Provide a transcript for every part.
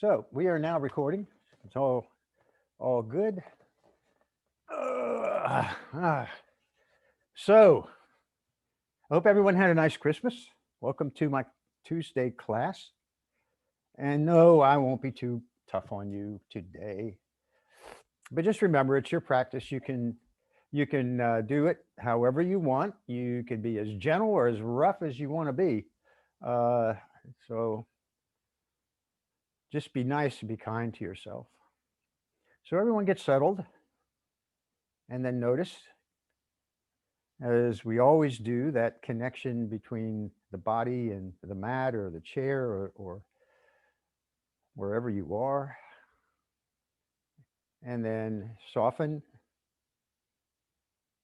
So we are now recording. It's all good. So I hope everyone had a nice Christmas. Welcome to my Tuesday class. And no, I won't be too tough on you today. But just remember, it's your practice. You can do it however you want. You can be as gentle or as rough as you want to be. Uh, so just be nice and be kind to yourself. So everyone gets settled, and then notice, as we always do, that connection between the body and the mat or the chair or wherever you are. And then soften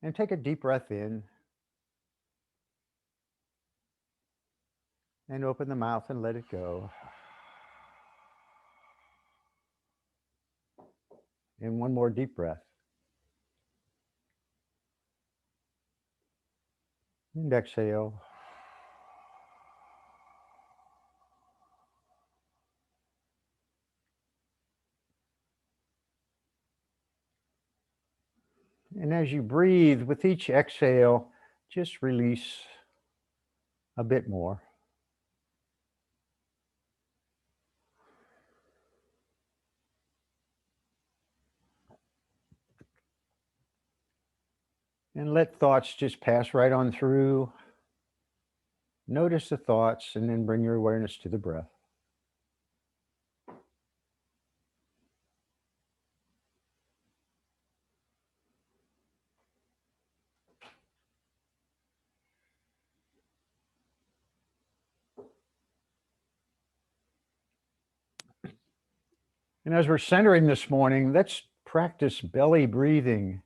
and take a deep breath in and open the mouth and let it go. And one more deep breath. And exhale. And as you breathe, with each exhale, just release a bit more. And let thoughts just pass right on through. Notice the thoughts and then bring your awareness to the breath. And as we're centering this morning, let's practice belly breathing.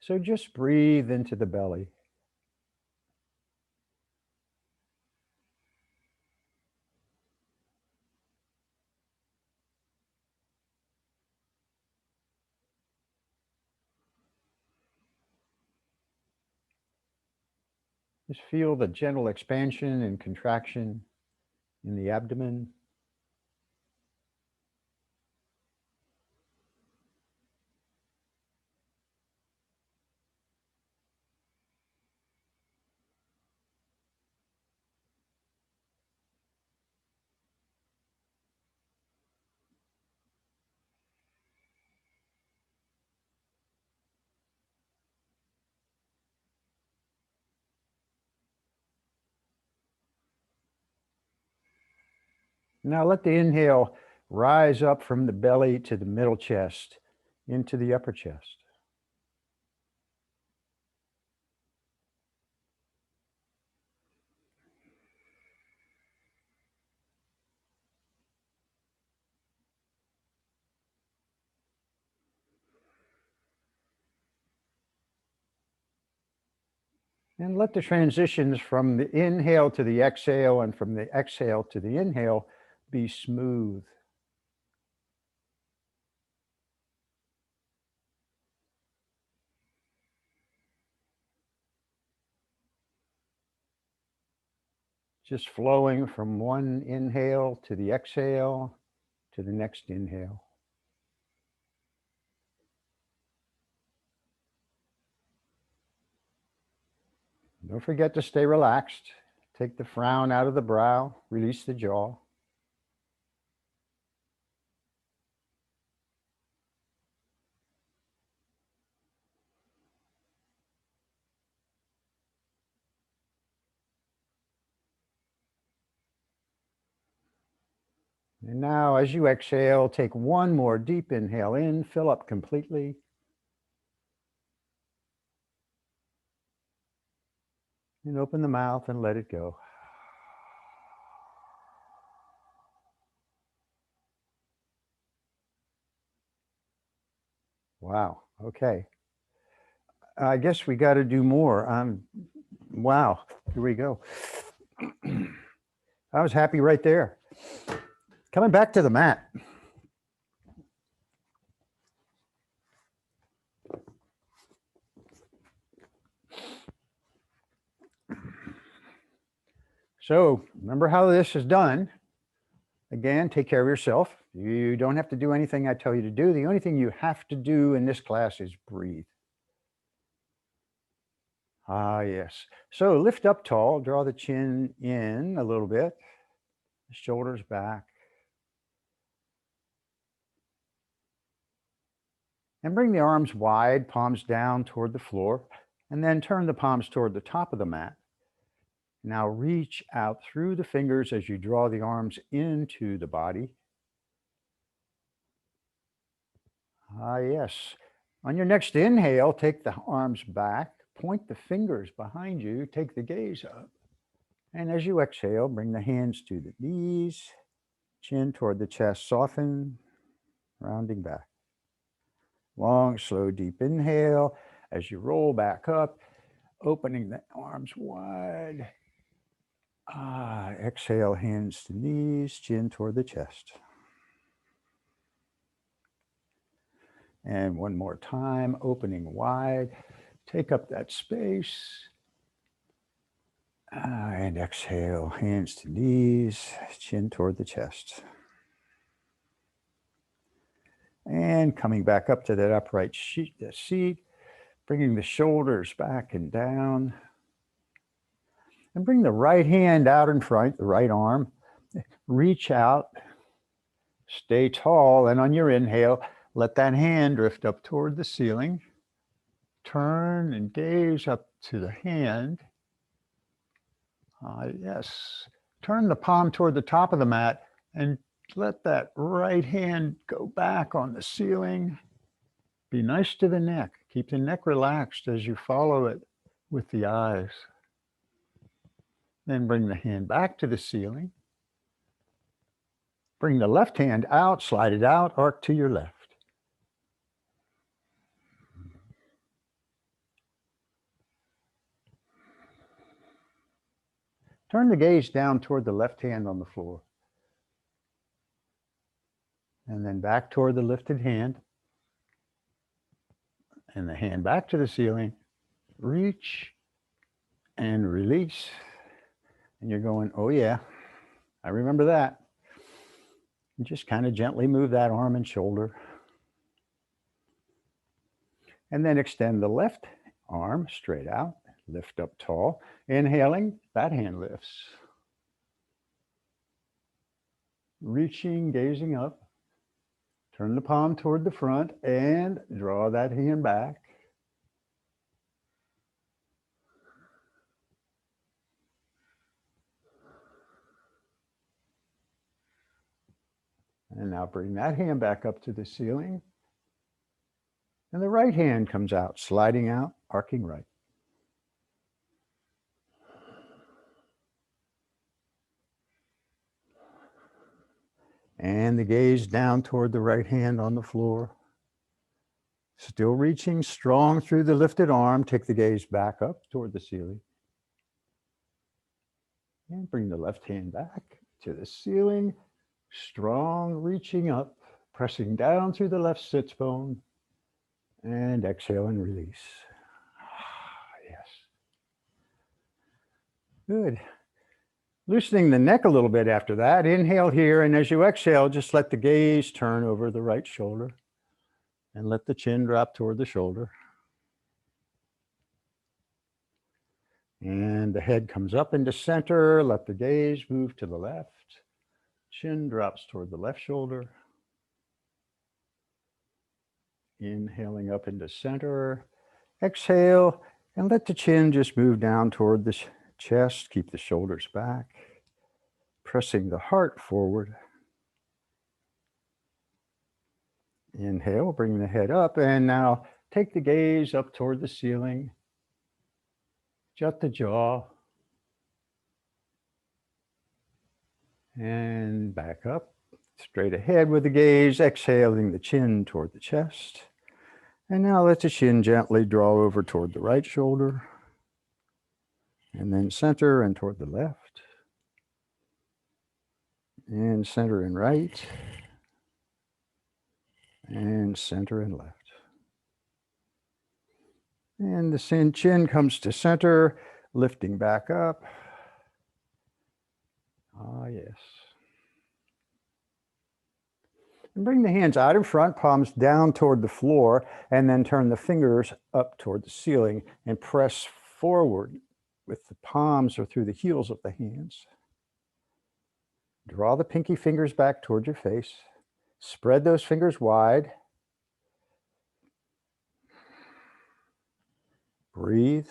So just breathe into the belly. Just feel the gentle expansion and contraction in the abdomen. Now let the inhale rise up from the belly to the middle chest, into the upper chest. And let the transitions from the inhale to the exhale and from the exhale to the inhale be smooth. Just flowing from one inhale to the exhale to the next inhale. Don't forget to stay relaxed. Take the frown out of the brow, release the jaw. And now as you exhale, take one more deep inhale in, fill up completely. And open the mouth and let it go. Wow, okay. I guess we got to do more. Wow, here we go. I was happy right there. Coming back to the mat. So remember how this is done. Again, take care of yourself. You don't have to do anything I tell you to do. The only thing you have to do in this class is breathe. Ah, yes. So lift up tall, draw the chin in a little bit, the shoulders back. And bring the arms wide, palms down toward the floor, and then turn the palms toward the top of the mat. Now reach out through the fingers as you draw the arms into the body. Ah, yes. On your next inhale, take the arms back, point the fingers behind you, take the gaze up. And as you exhale, bring the hands to the knees, chin toward the chest, soften, rounding back. Long, slow, deep inhale as you roll back up, opening the arms wide. Ah, exhale, hands to knees, chin toward the chest. And one more time, opening wide. Take up that space. And exhale, hands to knees, chin toward the chest. And coming back up to that upright seat, bringing the shoulders back and down. And bring the right hand out in front, the right arm. Reach out, stay tall, and on your inhale, let that hand drift up toward the ceiling. Turn and gaze up to the hand. Yes. Turn the palm toward the top of the mat and let that right hand go back on the ceiling. Be nice to the neck. Keep the neck relaxed as you follow it with the eyes. Then bring the hand back to the ceiling. Bring the left hand out, slide it out, arc to your left. Turn the gaze down toward the left hand on the floor. And then back toward the lifted hand. And the hand back to the ceiling. Reach and release. And you're going, oh yeah, I remember that. And just kind of gently move that arm and shoulder. And then extend the left arm straight out. Lift up tall. Inhaling, that hand lifts. Reaching, gazing up. Turn the palm toward the front and draw that hand back. And now bring that hand back up to the ceiling. And the right hand comes out, sliding out, arcing right. And the gaze down toward the right hand on the floor. Still reaching strong through the lifted arm. Take the gaze back up toward the ceiling. And bring the left hand back to the ceiling. Strong, reaching up, pressing down through the left sits bone. And exhale and release. Yes. Good. Loosening the neck a little bit after that. Inhale here, and as you exhale, just let the gaze turn over the right shoulder and let the chin drop toward the shoulder. And the head comes up into center. Let the gaze move to the left. Chin drops toward the left shoulder. Inhaling up into center. Exhale, and let the chin just move down toward the chest. Keep the shoulders back. Pressing the heart forward. Inhale, bring the head up, and now take the gaze up toward the ceiling. Jut the jaw. And back up, straight ahead with the gaze, exhaling the chin toward the chest. And now let the chin gently draw over toward the right shoulder. And then center and toward the left. And center and right. And center and left. And the chin comes to center, lifting back up. Ah, yes. And bring the hands out in front, palms down toward the floor, and then turn the fingers up toward the ceiling and press forward with the palms or through the heels of the hands. Draw the pinky fingers back toward your face. Spread those fingers wide. Breathe.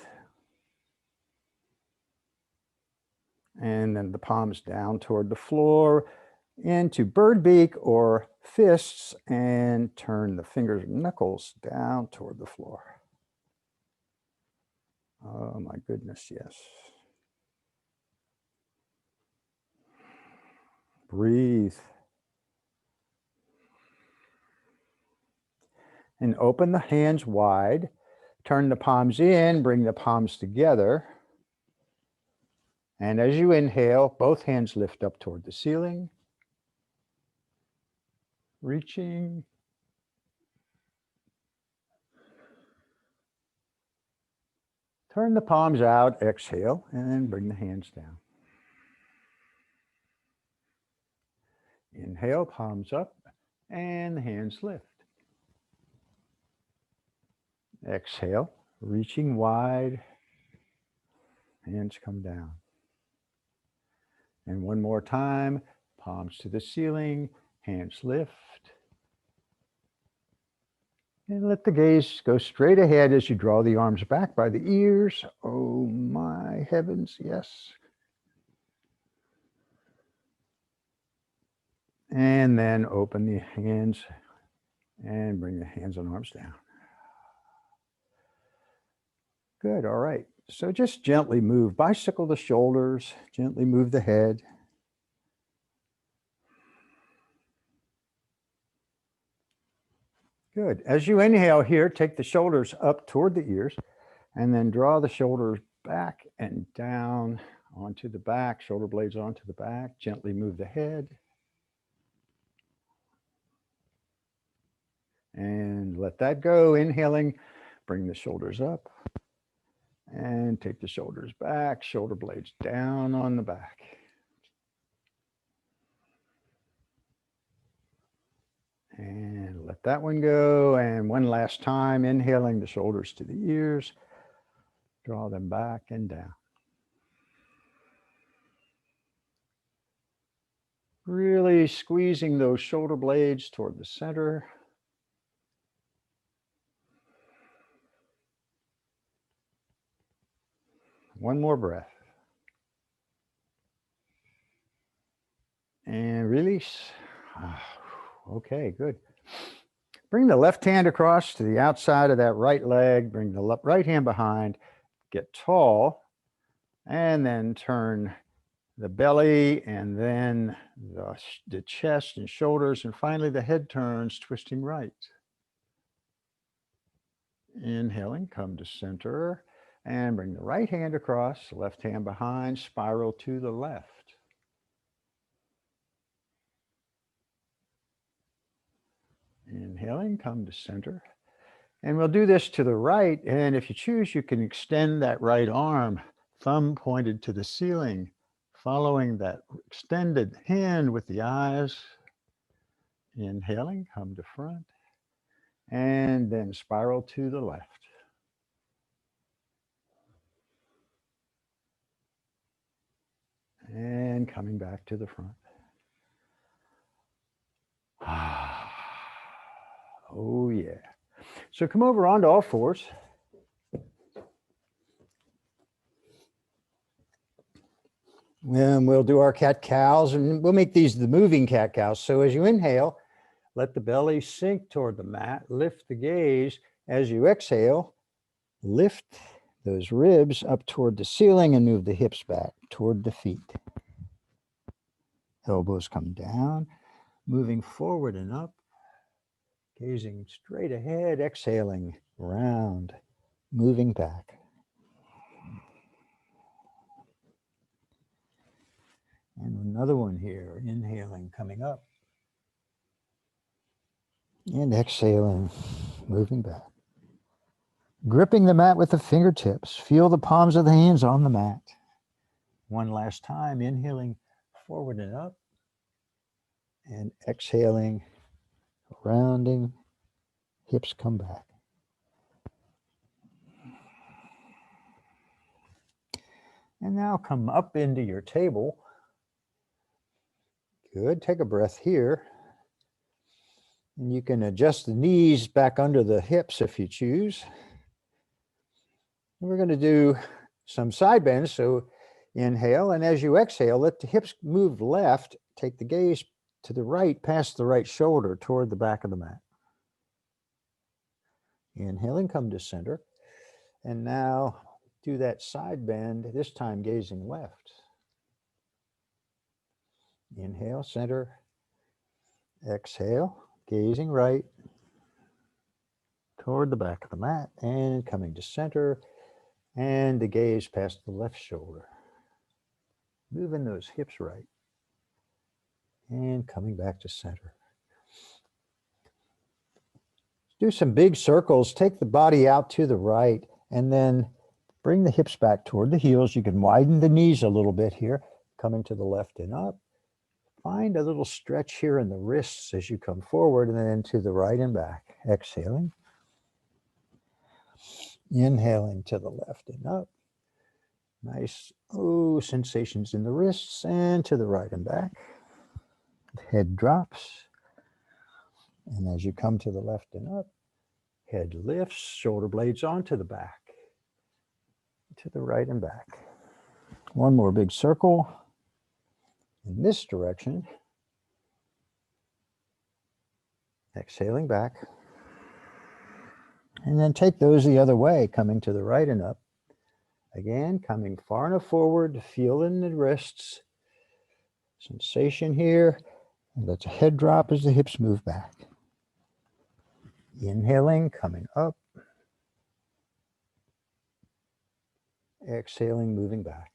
And then the palms down toward the floor into bird beak or fists, and turn the fingers and knuckles down toward the floor. Oh my goodness, yes. Breathe. And open the hands wide. Turn the palms in, bring the palms together. And as you inhale, both hands lift up toward the ceiling. Reaching. Turn the palms out, exhale, and bring the hands down. Inhale, palms up, and the hands lift. Exhale, reaching wide, hands come down. And one more time, palms to the ceiling, hands lift. And let the gaze go straight ahead as you draw the arms back by the ears. Oh my heavens, yes. And then open the hands and bring the hands and arms down. Good, all right. So just gently move, bicycle the shoulders, gently move the head. Good. As you inhale here, take the shoulders up toward the ears and then draw the shoulders back and down onto the back, shoulder blades onto the back. Gently move the head. And let that go. Inhaling, bring the shoulders up and take the shoulders back, shoulder blades down on the back. And let that one go. And one last time, inhaling the shoulders to the ears. Draw them back and down. Really squeezing those shoulder blades toward the center. One more breath. And release. Okay, good. Bring the left hand across to the outside of that right leg. Bring the right hand behind. Get tall. And then turn the belly and then the chest and shoulders. And finally, the head turns, twisting right. Inhaling, come to center. And bring the right hand across, left hand behind, spiral to the left. Inhaling, come to center. And we'll do this to the right. And if you choose, you can extend that right arm, thumb pointed to the ceiling, following that extended hand with the eyes. Inhaling, come to front. And then spiral to the left. And coming back to the front. Oh, yeah. So come over onto all fours. And we'll do our cat-cows, and we'll make these the moving cat-cows. So as you inhale, let the belly sink toward the mat, lift the gaze. As you exhale, lift those ribs up toward the ceiling and move the hips back toward the feet. Elbows come down, moving forward and up, gazing straight ahead, exhaling, round, moving back. And another one here, inhaling, coming up. And exhaling, moving back. Gripping the mat with the fingertips. Feel the palms of the hands on the mat. One last time, inhaling forward and up. And exhaling, rounding, hips come back. And now come up into your table. Good, take a breath here. And you can adjust the knees back under the hips if you choose. And we're going to do some side bends, so inhale, and as you exhale, let the hips move left, take the gaze to the right, past the right shoulder toward the back of the mat. Inhaling, come to center, and now do that side bend, this time gazing left. Inhale, center, exhale, gazing right toward the back of the mat, and coming to center, and the gaze past the left shoulder. Moving those hips right, and coming back to center. Do some big circles. Take the body out to the right, and then bring the hips back toward the heels. You can widen the knees a little bit here, coming to the left and up. Find a little stretch here in the wrists as you come forward, and then to the right and back. Exhaling. Inhaling to the left and up. Nice, sensations in the wrists, and to the right and back. Head drops. And as you come to the left and up, head lifts, shoulder blades onto the back, to the right and back. One more big circle in this direction. Exhaling back. And then take those the other way, coming to the right and up. Again, coming far enough forward, feel in the wrists. Sensation here. And let the head drop as the hips move back. Inhaling, coming up. Exhaling, moving back.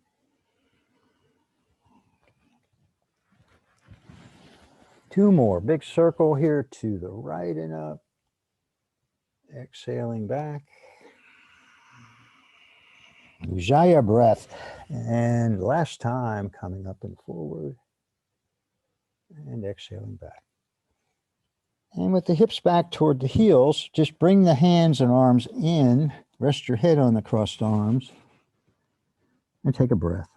Two more. Big circle here to the right and up. Exhaling back. Ujjayi breath. And last time, coming up and forward. And exhaling back. And with the hips back toward the heels, just bring the hands and arms in. Rest your head on the crossed arms. And take a breath.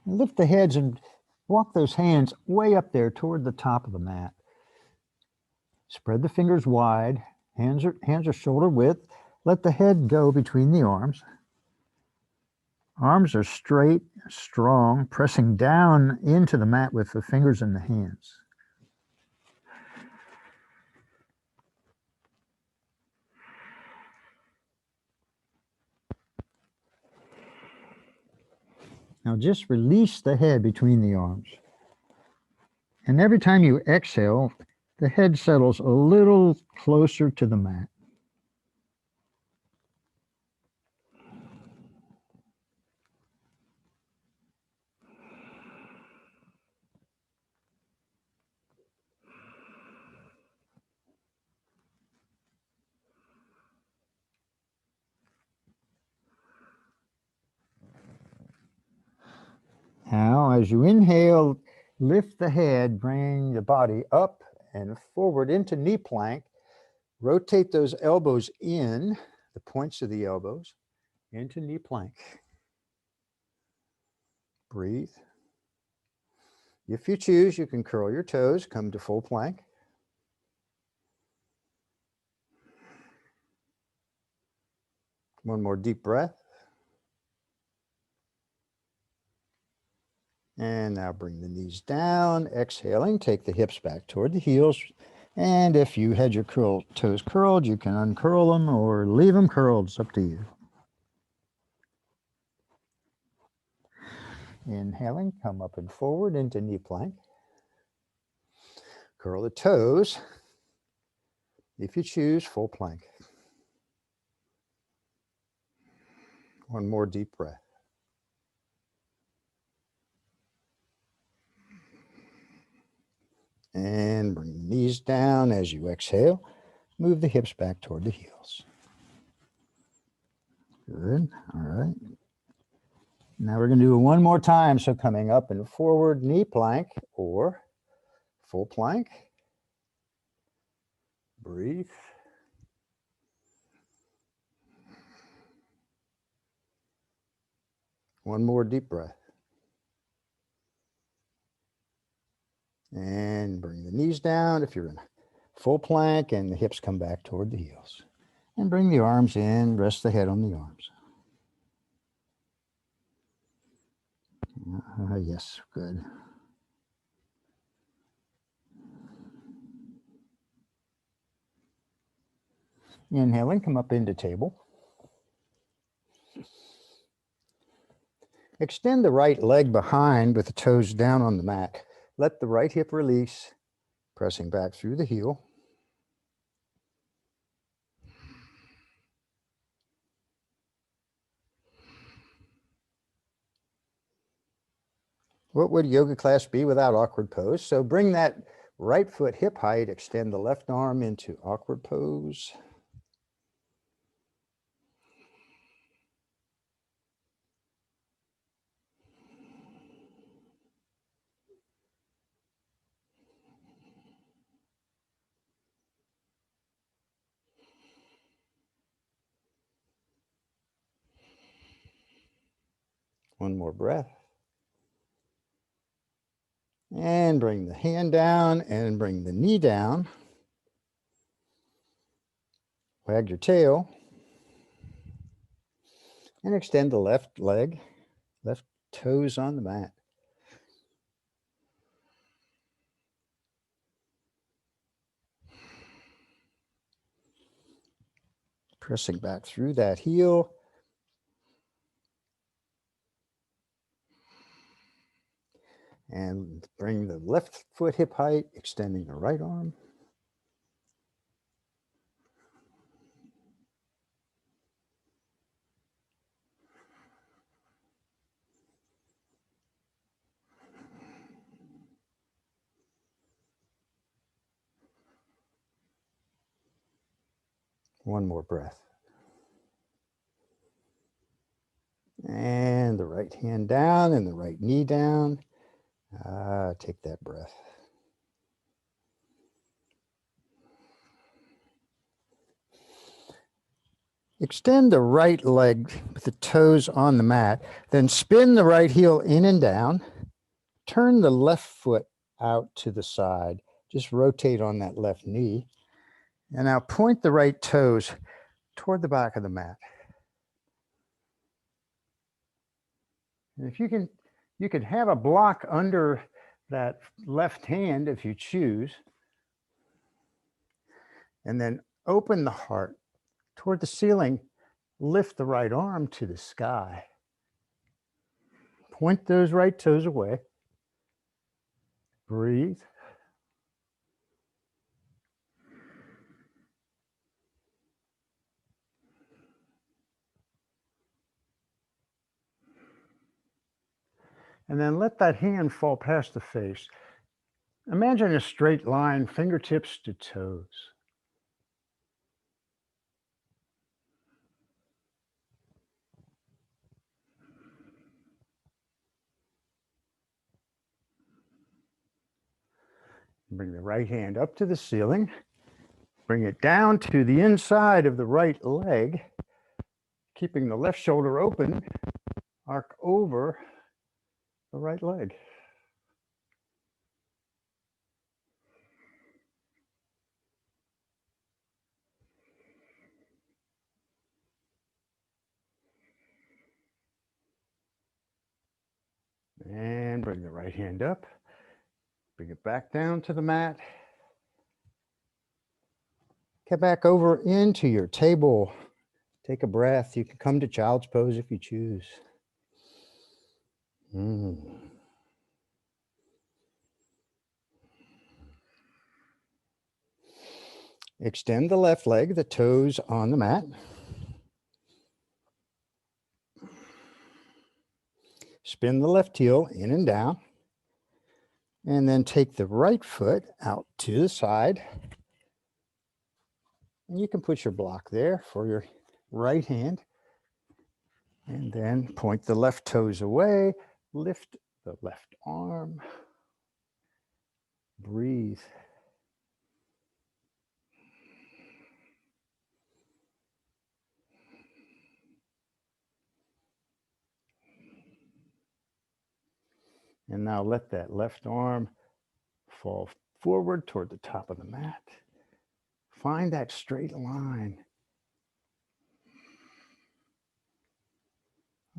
Lift the heads and walk those hands way up there toward the top of the mat. Spread the fingers wide. Hands are shoulder width. Let the head go between the arms. Arms are straight, strong, pressing down into the mat with the fingers and the hands. Now just release the head between the arms. And every time you exhale, the head settles a little closer to the mat. Now, as you inhale, lift the head, bring the body up and forward into knee plank. Rotate those elbows in, the points of the elbows, into knee plank. Breathe. If you choose, you can curl your toes, come to full plank. One more deep breath. And now bring the knees down, exhaling, take the hips back toward the heels. And if you had your toes curled, you can uncurl them or leave them curled. It's up to you. Inhaling, come up and forward into knee plank. Curl the toes. If you choose, full plank. One more deep breath. And bring the knees down as you exhale. Move the hips back toward the heels. Good. All right. Now we're going to do it one more time. So coming up in forward knee plank or full plank. Breathe. One more deep breath. And bring the knees down if you're in full plank, and the hips come back toward the heels. And bring the arms in, rest the head on the arms. Yes, good. Inhaling, come up into table. Extend the right leg behind with the toes down on the mat. Let the right hip release, pressing back through the heel. What would yoga class be without awkward pose? So bring that right foot hip height, extend the left arm into awkward pose. One more breath. And bring the hand down and bring the knee down. Wag your tail. And extend the left leg, left toes on the mat. Pressing back through that heel. And bring the left foot hip height, extending the right arm. One more breath. And the right hand down and the right knee down. Take that breath. Extend the right leg with the toes on the mat, then spin the right heel in and down. Turn the left foot out to the side. Just rotate on that left knee. And now point the right toes toward the back of the mat. And if you can have a block under that left hand if you choose. And then open the heart toward the ceiling. Lift the right arm to the sky. Point those right toes away. Breathe. And then let that hand fall past the face. Imagine a straight line, fingertips to toes. Bring the right hand up to the ceiling. Bring it down to the inside of the right leg, keeping the left shoulder open. Arc over the right leg. And bring the right hand up. Bring it back down to the mat. Get back over into your table. Take a breath. You can come to child's pose if you choose. Extend the left leg, the toes on the mat. Spin the left heel in and down. And then take the right foot out to the side. And you can put your block there for your right hand. And then point the left toes away, lift the left arm, breathe. And now let that left arm fall forward toward the top of the mat. Find that straight line.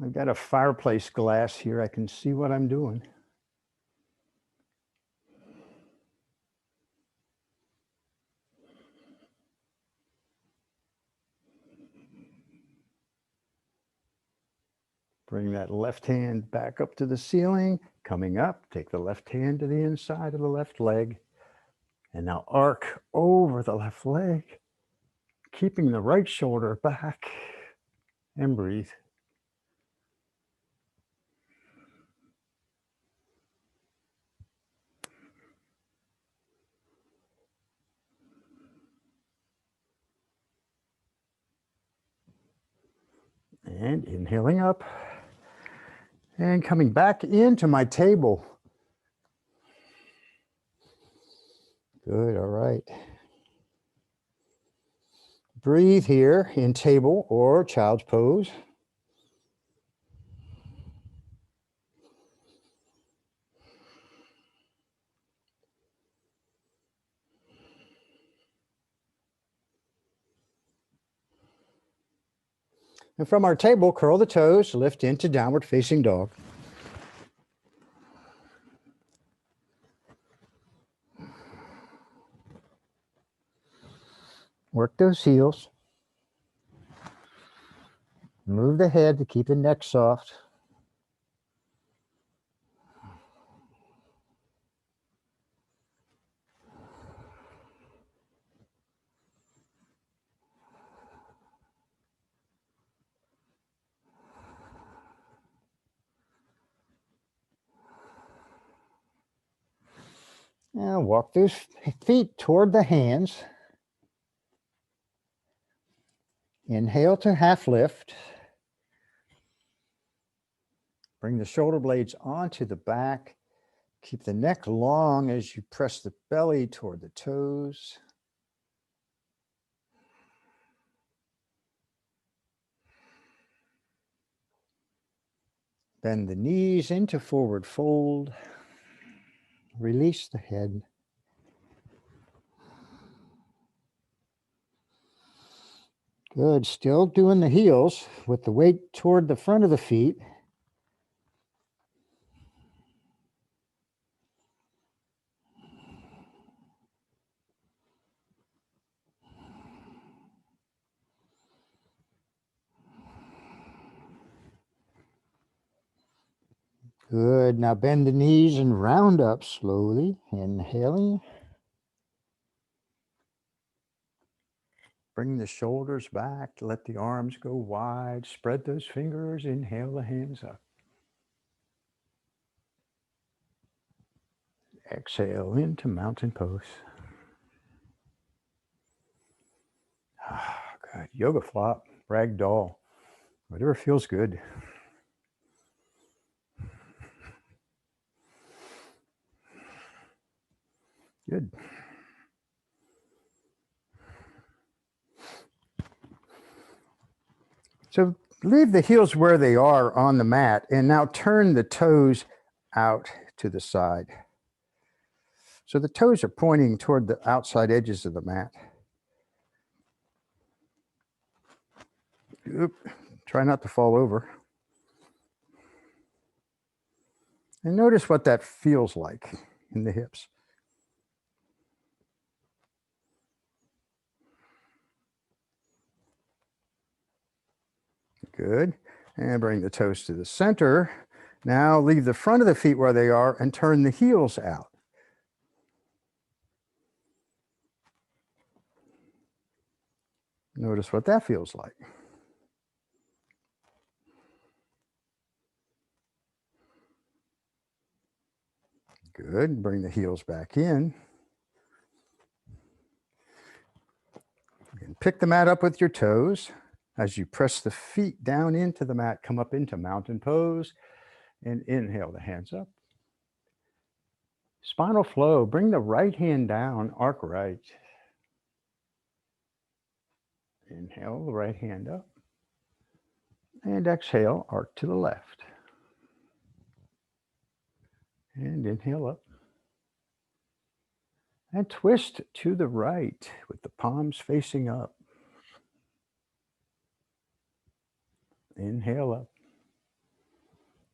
I've got a fireplace glass here. I can see what I'm doing. Bring that left hand back up to the ceiling. Coming up, take the left hand to the inside of the left leg. And now arc over the left leg, keeping the right shoulder back, and breathe. And inhaling up and coming back into my table. Good, all right. Breathe here in table or child's pose. And from our table, curl the toes, lift into downward facing dog. Work those heels. Move the head to keep the neck soft. Now walk those feet toward the hands. Inhale to half lift. Bring the shoulder blades onto the back. Keep the neck long as you press the belly toward the toes. Bend the knees into forward fold. Release the head. Good. Still doing the heels with the weight toward the front of the feet. Good. Now bend the knees and round up slowly. Inhaling. Bring the shoulders back. Let the arms go wide. Spread those fingers. Inhale the hands up. Exhale into mountain pose. Good. Yoga flop, ragdoll, whatever feels good. Good. So leave the heels where they are on the mat and now turn the toes out to the side. So the toes are pointing toward the outside edges of the mat. Oop. Try not to fall over. And notice what that feels like in the hips. Good. And bring the toes to the center. Now leave the front of the feet where they are and turn the heels out. Notice what that feels like. Good. Bring the heels back in. And pick the mat up with your toes. As you press the feet down into the mat, come up into mountain pose and inhale the hands up. Spinal flow, bring the right hand down, arc right. Inhale the right hand up. And exhale, arc to the left. And inhale up. And twist to the right with the palms facing up. Inhale up.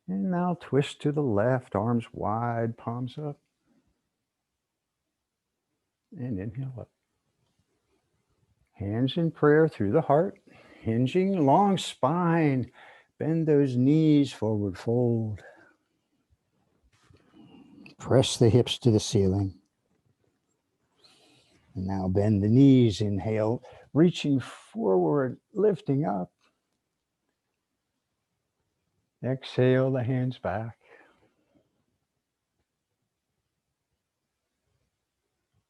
And now twist to the left, arms wide, palms up. And inhale up. Hands in prayer through the heart, hinging, long spine. Bend those knees, forward fold. Press the hips to the ceiling. And now bend the knees, inhale, reaching forward, lifting up. Exhale the hands back.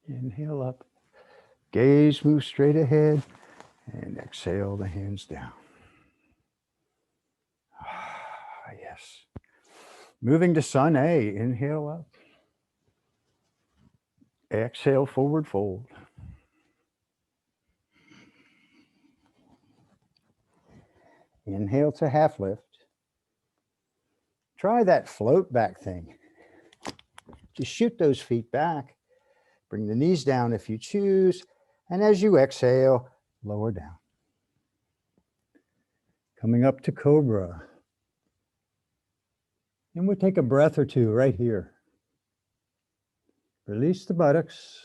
Inhale up. Gaze move straight ahead. And exhale the hands down. Yes. Moving to Sun A. Inhale up. Exhale, forward fold. Inhale to half lift. Try that float back thing. Just shoot those feet back. Bring the knees down if you choose. And as you exhale, lower down. Coming up to Cobra. And we'll take a breath or two right here. Release the buttocks.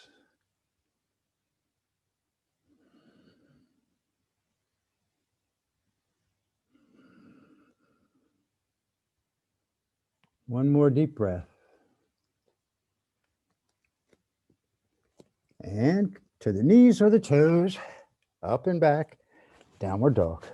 One more deep breath. And to the knees or the toes, up and back, downward dog.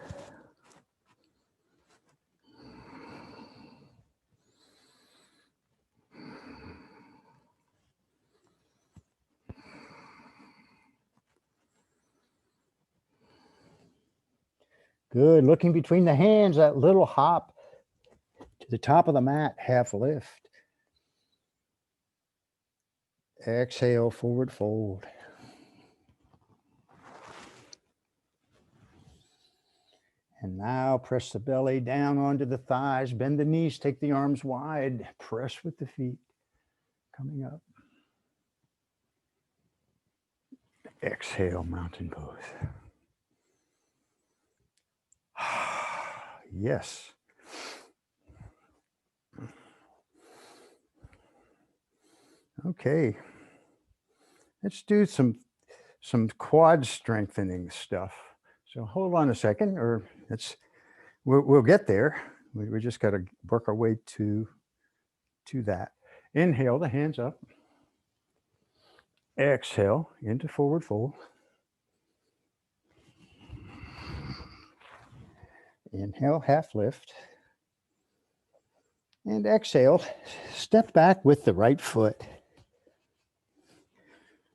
Good. Looking between the hands, that little hop to the top of the mat, half lift. Exhale, forward fold. And now press the belly down onto the thighs, bend the knees, take the arms wide, press with the feet, coming up. Exhale, mountain pose. Yes. Okay. Let's do some quad strengthening stuff. So hold on a second, or we'll get there. We just got to work our way to that. Inhale the hands up. Exhale into forward fold. Inhale, half lift. And exhale, step back with the right foot.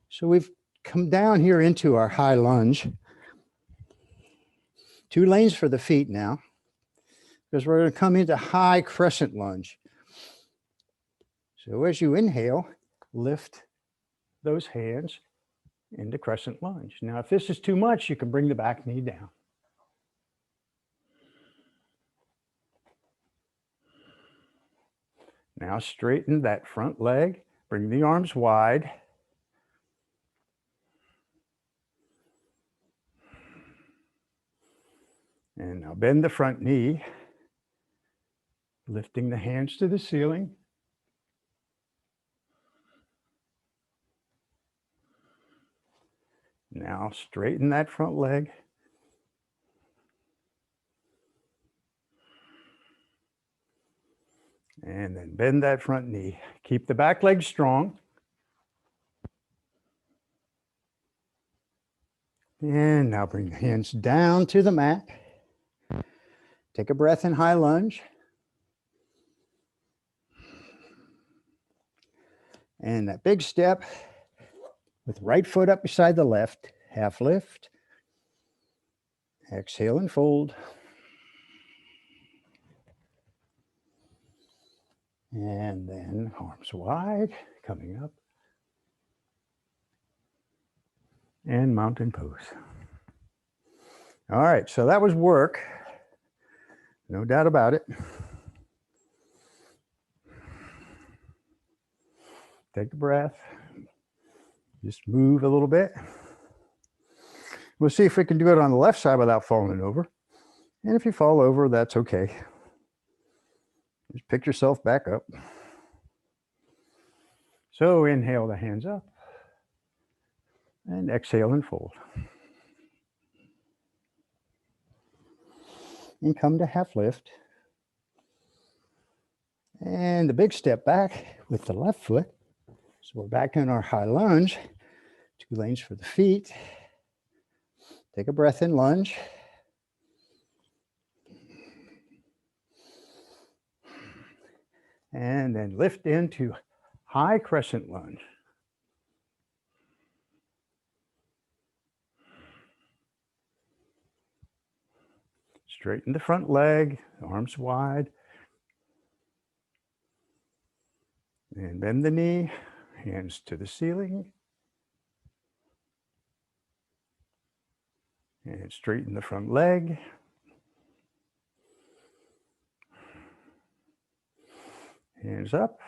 So we've come down here into our high lunge. 2 lanes for the feet now, because we're going to come into high crescent lunge. So as you inhale, lift those hands into crescent lunge. Now, if this is too much, you can bring the back knee down. Now straighten that front leg, bring the arms wide. And now bend the front knee, lifting the hands to the ceiling. Now straighten that front leg. And then bend that front knee. Keep the back leg strong. And now bring the hands down to the mat. Take a breath in high lunge. And that big step with right foot up beside the left, half lift. Exhale and fold. And then arms wide, coming up. And mountain pose. All right, so that was work. No doubt about it. Take a breath. Just move a little bit. We'll see if we can do it on the left side without falling over. And if you fall over, that's okay. Just pick yourself back up. So inhale the hands up. And exhale and fold. And come to half lift. And the big step back with the left foot. So we're back in our high lunge. 2 lanes for the feet. Take a breath in lunge. And then lift into high crescent lunge. Straighten the front leg, arms wide. And bend the knee, hands to the ceiling. And straighten the front leg. Hands up.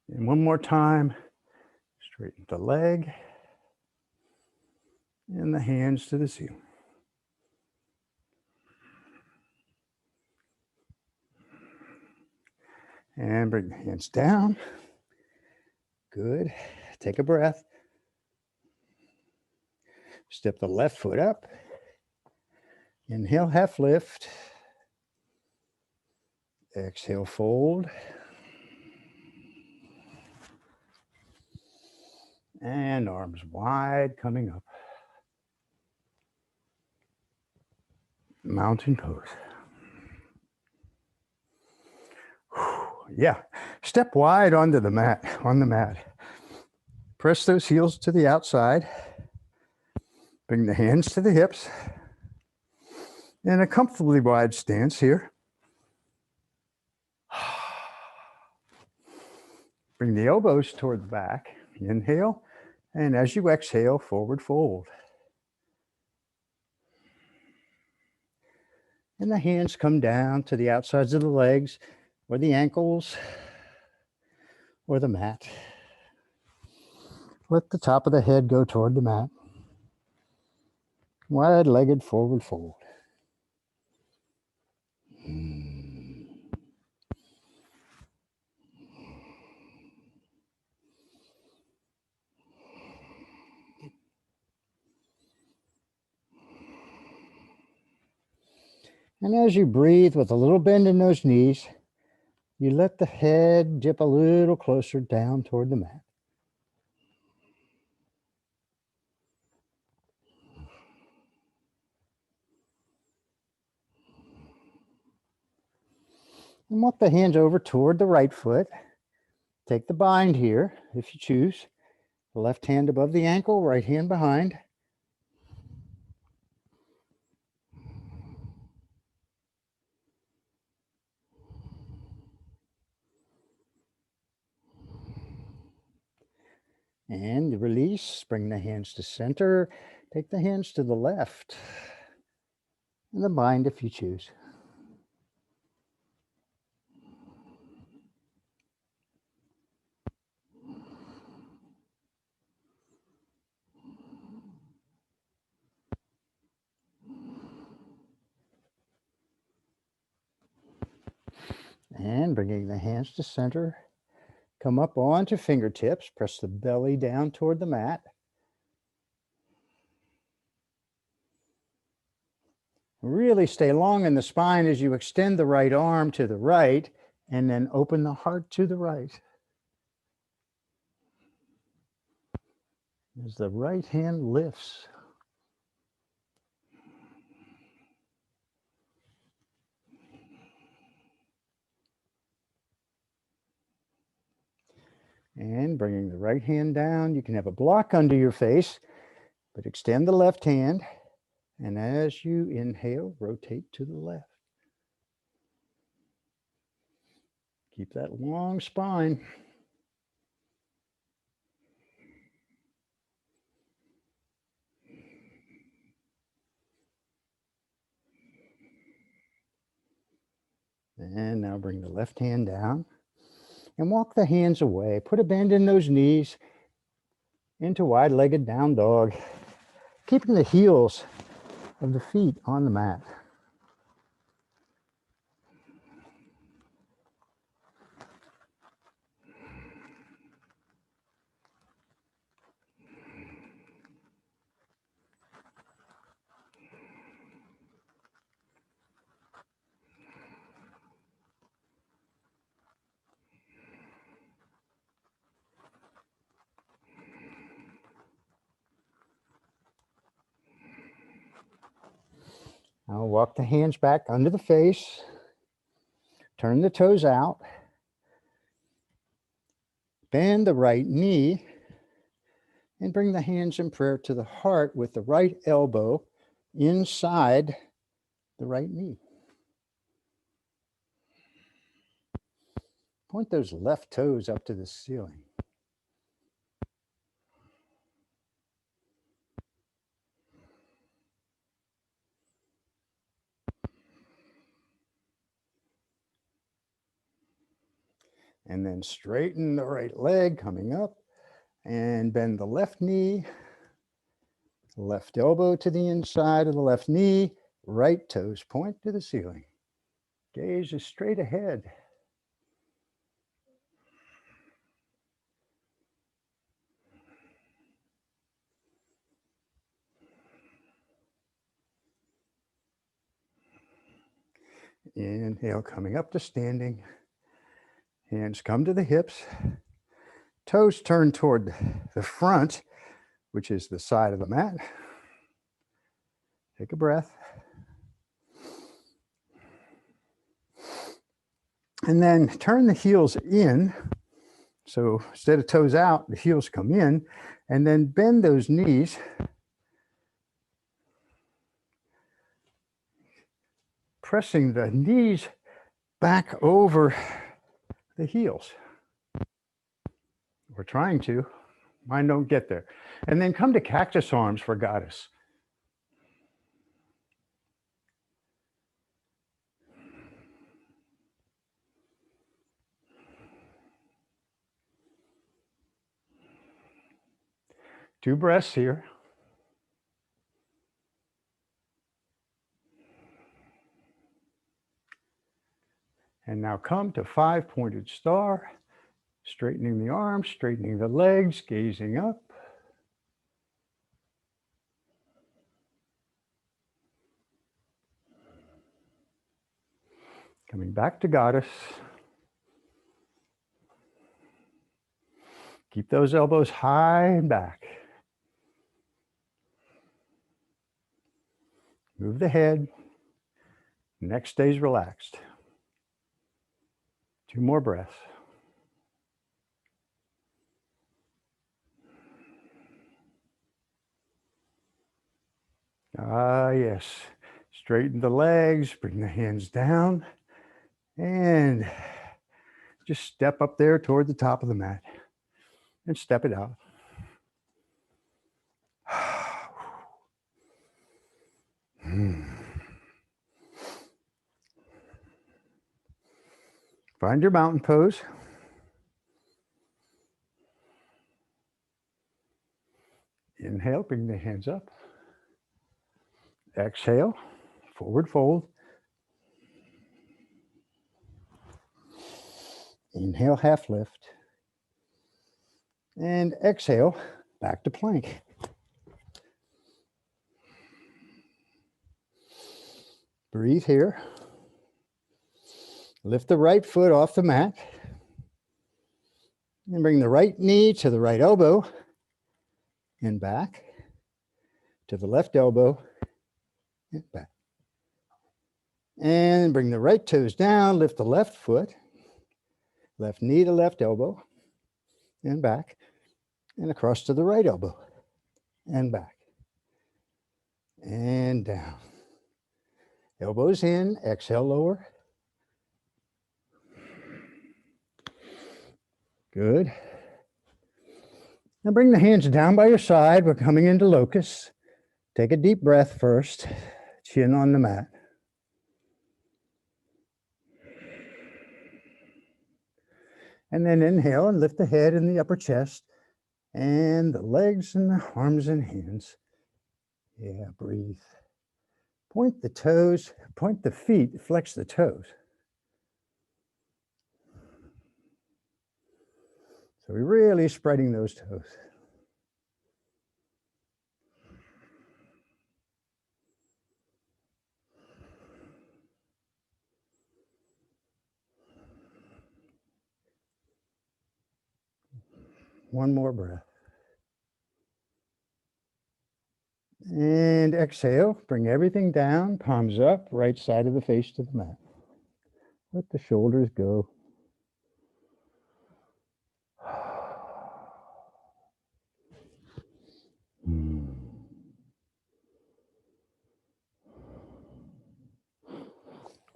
And one more time, straighten the leg. And the hands to the ceiling. And bring the hands down. Good. Take a breath. Step the left foot up. Inhale, half lift. Exhale, fold. And arms wide, coming up. Mountain pose. Yeah, step wide onto the mat, on the mat. Press those heels to the outside. Bring the hands to the hips. In a comfortably wide stance here. Bring the elbows toward the back. Inhale. And as you exhale, forward fold. And the hands come down to the outsides of the legs or the ankles or the mat. Let the top of the head go toward the mat. Wide-legged forward fold. And as you breathe with a little bend in those knees, you let the head dip a little closer down toward the mat. And walk the hands over toward the right foot. Take the bind here, if you choose. The left hand above the ankle, right hand behind. And release, bring the hands to center. Take the hands to the left. And the bind if you choose. And bringing the hands to center. Come up onto fingertips. Press the belly down toward the mat. Really stay long in the spine as you extend the right arm to the right and then open the heart to the right. As the right hand lifts. And bringing the right hand down, you can have a block under your face, but extend the left hand. And as you inhale, rotate to the left. Keep that long spine. And now bring the left hand down and walk the hands away. Put a bend in those knees into wide-legged down dog, keeping the heels of the feet on the mat. Now walk the hands back under the face. Turn the toes out. Bend the right knee and bring the hands in prayer to the heart with the right elbow inside the right knee. Point those left toes up to the ceiling. And then straighten the right leg coming up and bend the left knee, left elbow to the inside of the left knee, right toes point to the ceiling. Gaze is straight ahead. Inhale, coming up to standing. Hands come to the hips. Toes turn toward the front, which is the side of the mat. Take a breath. And then turn the heels in. So instead of toes out, the heels come in. And then bend those knees. Pressing the knees back over the heels. We're trying to. Mine don't get there. And then come to cactus arms for goddess. Two breaths here. And now come to five-pointed star, straightening the arms, straightening the legs, gazing up. Coming back to goddess. Keep those elbows high and back. Move the head. Neck stays relaxed. Two more breaths. Ah, yes. Straighten the legs, bring the hands down, and just step up there toward the top of the mat and step it out. Find your mountain pose. Inhale, bring the hands up. Exhale, forward fold. Inhale, half lift. And exhale, back to plank. Breathe here. Lift the right foot off the mat. And bring the right knee to the right elbow and back to the left elbow and back. And bring the right toes down, lift the left foot, left knee to left elbow, and back, and across to the right elbow, and back, and down. Elbows in, exhale, lower. Good. Now bring the hands down by your side. We're coming into locust. Take a deep breath first, chin on the mat. And then inhale and lift the head and the upper chest and the legs and the arms and hands. Yeah, breathe. Point the toes, point the feet, flex the toes. So we're really spreading those toes. One more breath. And exhale, bring everything down, palms up, right side of the face to the mat. Let the shoulders go.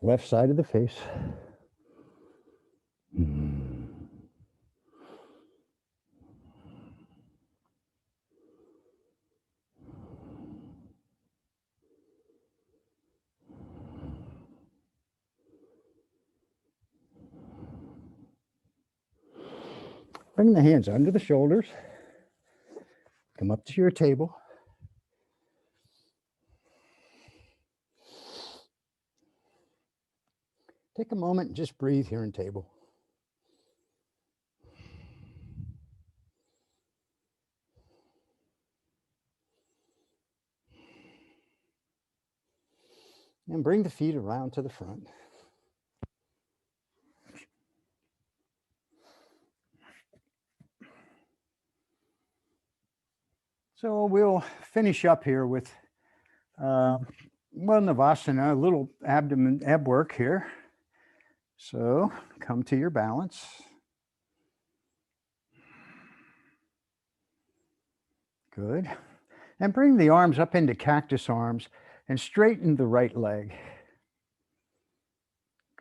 Left side of the face. Bring the hands under the shoulders. Come up to your table. Take a moment and just breathe here in table. And bring the feet around to the front. So we'll finish up here with Navasana, a little abdomen ab work here. So come to your balance. Good. And bring the arms up into cactus arms and straighten the right leg.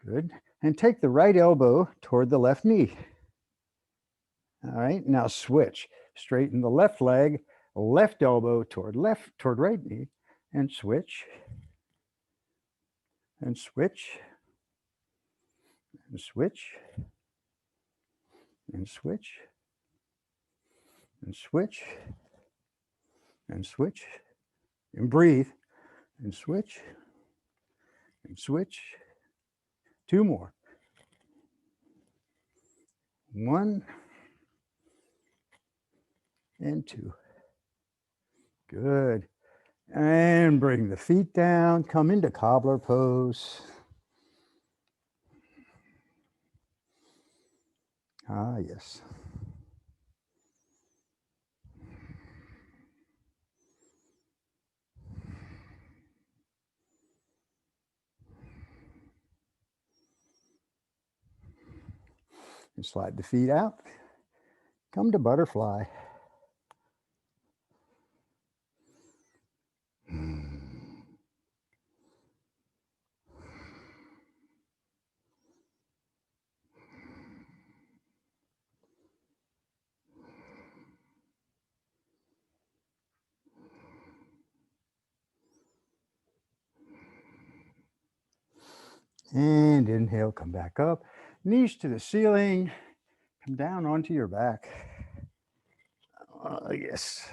Good. And take the right elbow toward the left knee. All right, now switch. Straighten the left leg, left elbow toward right knee, and switch. And switch. And switch. And switch. And switch. And switch. And breathe. And switch. And switch. Two more. One. And two. Good. And bring the feet down. Come into cobbler pose. Ah, yes. And slide the feet out. Come to butterfly. And inhale, come back up. Knees to the ceiling. Come down onto your back. Yes.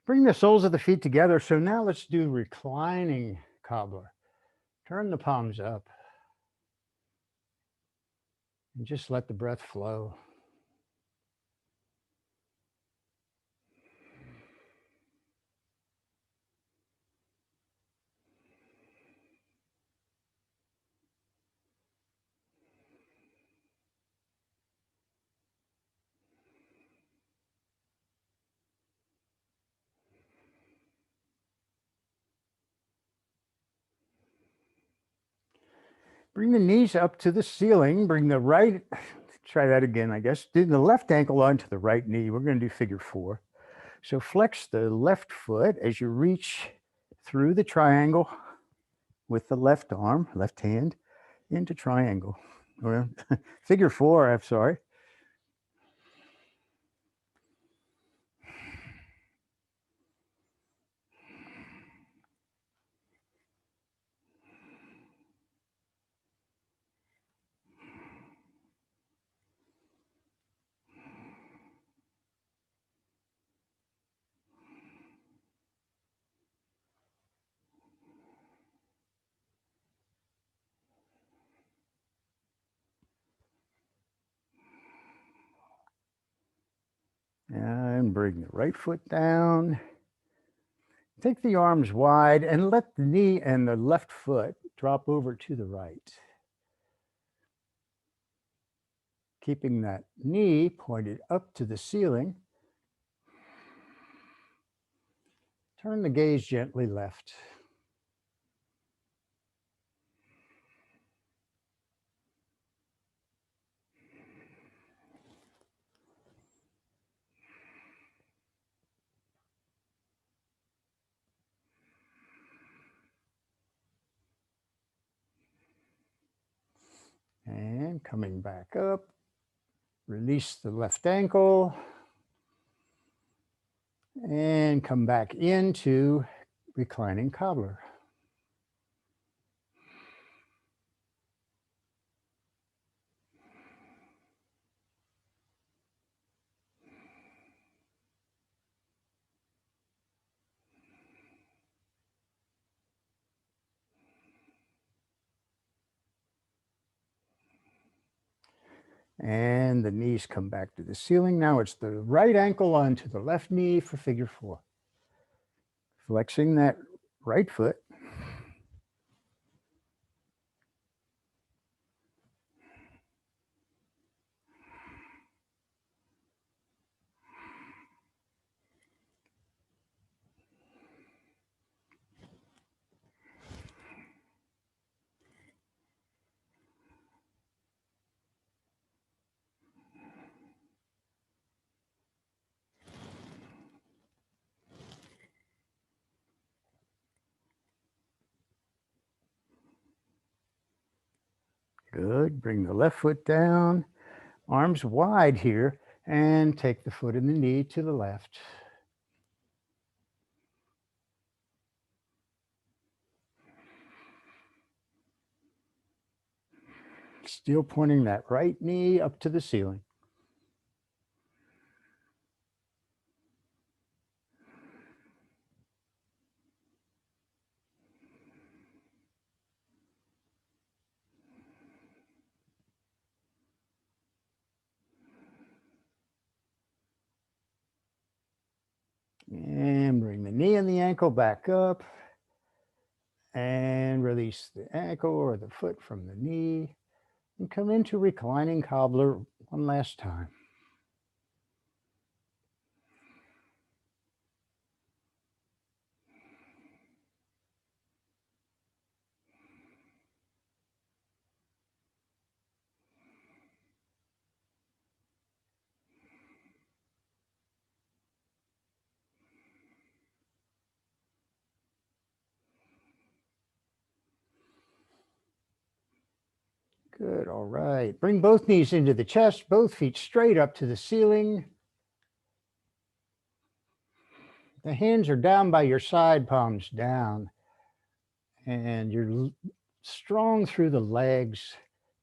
Bring the soles of the feet together. So now let's do reclining cobbler. Turn the palms up. And just let the breath flow. Bring the knees up to the ceiling. Bring the right, try that again, I guess. Do the left ankle onto the right knee. We're going to do figure 4. So flex the left foot as you reach through the triangle with the left arm, left hand, into triangle. Or figure 4, I'm sorry. And bring the right foot down. Take the arms wide and let the knee and the left foot drop over to the right. Keeping that knee pointed up to the ceiling. Turn the gaze gently left. And coming back up, release the left ankle and come back into reclining cobbler. And the knees come back to the ceiling. Now it's the right ankle onto the left knee for figure 4. Flexing that right foot. Good. Bring the left foot down, arms wide here, and take the foot and the knee to the left. Still pointing that right knee up to the ceiling. And bring the knee and the ankle back up. And release the ankle or the foot from the knee. And come into reclining cobbler one last time. Good. All right. Bring both knees into the chest, both feet straight up to the ceiling. The hands are down by your side, palms down. And you're strong through the legs,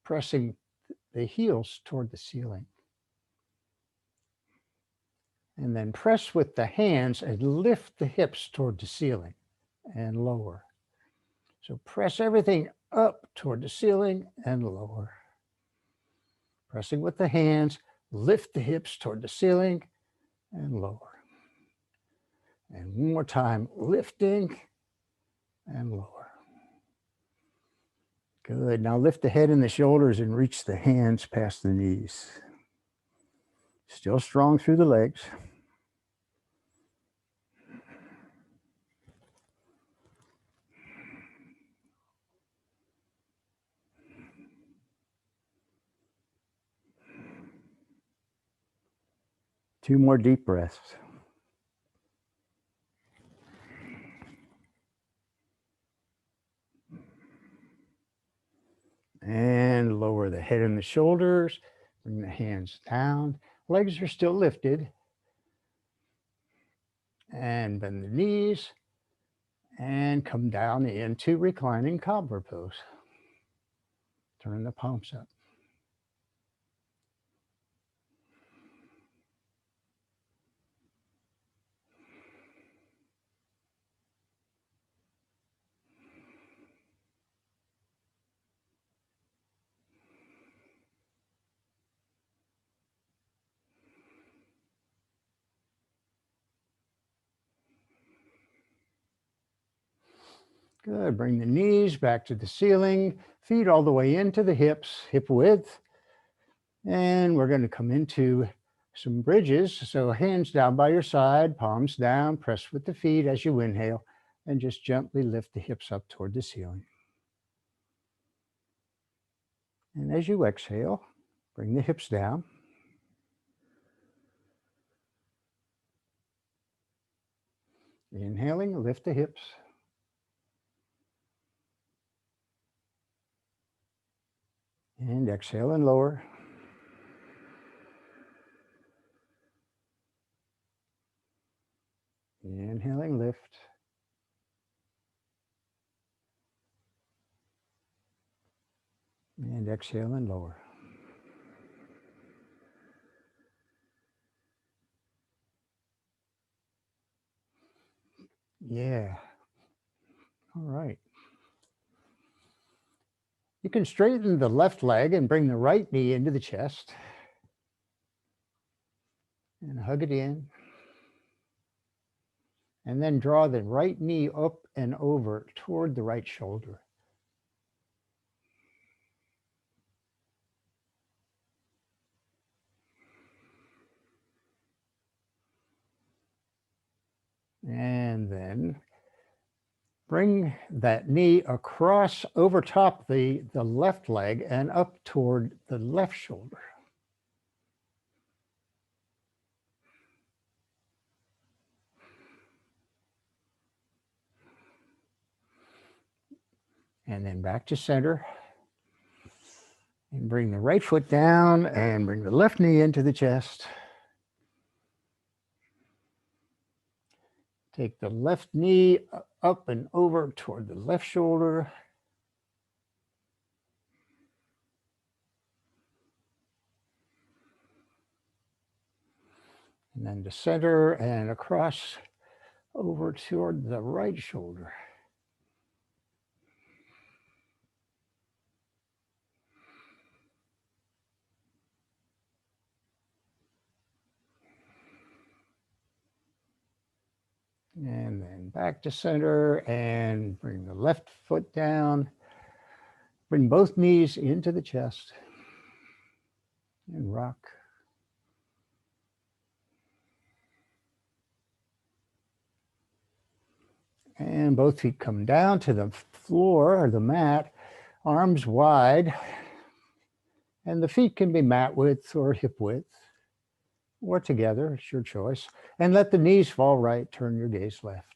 pressing the heels toward the ceiling. And then press with the hands and lift the hips toward the ceiling and lower. So press everything up toward the ceiling and lower. Pressing with the hands, lift the hips toward the ceiling and lower. And one more time, lifting and lower. Good. Now lift the head and the shoulders and reach the hands past the knees. Still strong through the legs. 2 more deep breaths. And lower the head and the shoulders. Bring the hands down. Legs are still lifted. And bend the knees. And come down into reclining cobbler pose. Turn the palms up. Good. Bring the knees back to the ceiling, feet all the way into the hips, hip width. And we're going to come into some bridges. So hands down by your side, palms down, press with the feet as you inhale, and just gently lift the hips up toward the ceiling. And as you exhale, bring the hips down. Inhaling, lift the hips. And exhale and lower. Inhaling, lift. And exhale and lower. Yeah. All right. You can straighten the left leg and bring the right knee into the chest. And hug it in. And then draw the right knee up and over toward the right shoulder. And then bring that knee across over top the left leg and up toward the left shoulder. And then back to center. And bring the right foot down and bring the left knee into the chest. Take the left knee up and over toward the left shoulder. And then to center and across over toward the right shoulder. And then back to center and bring the left foot down. Bring both knees into the chest and rock. And both feet come down to the floor or the mat, arms wide. And the feet can be mat width or hip width or together, it's your choice. And let the knees fall right, turn your gaze left.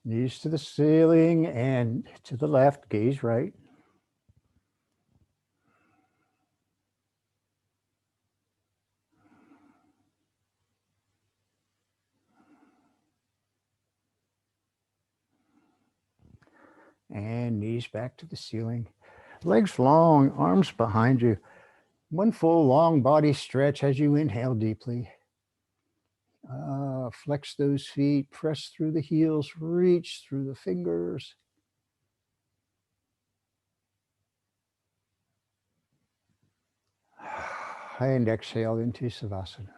Knees to the ceiling and to the left, gaze right. And knees back to the ceiling. Legs long, arms behind you. One full long body stretch as you inhale deeply. Flex those feet, press through the heels, reach through the fingers. And exhale into Savasana.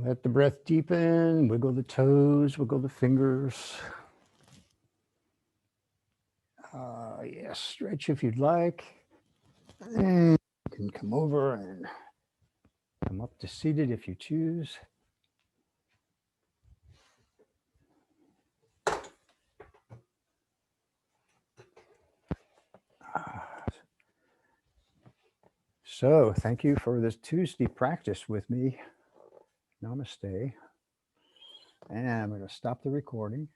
Let the breath deepen, wiggle the toes, wiggle the fingers. Yes, stretch if you'd like. And you can come over and come up to seated if you choose. So thank you for this Tuesday practice with me. Namaste. And I'm going to stop the recording.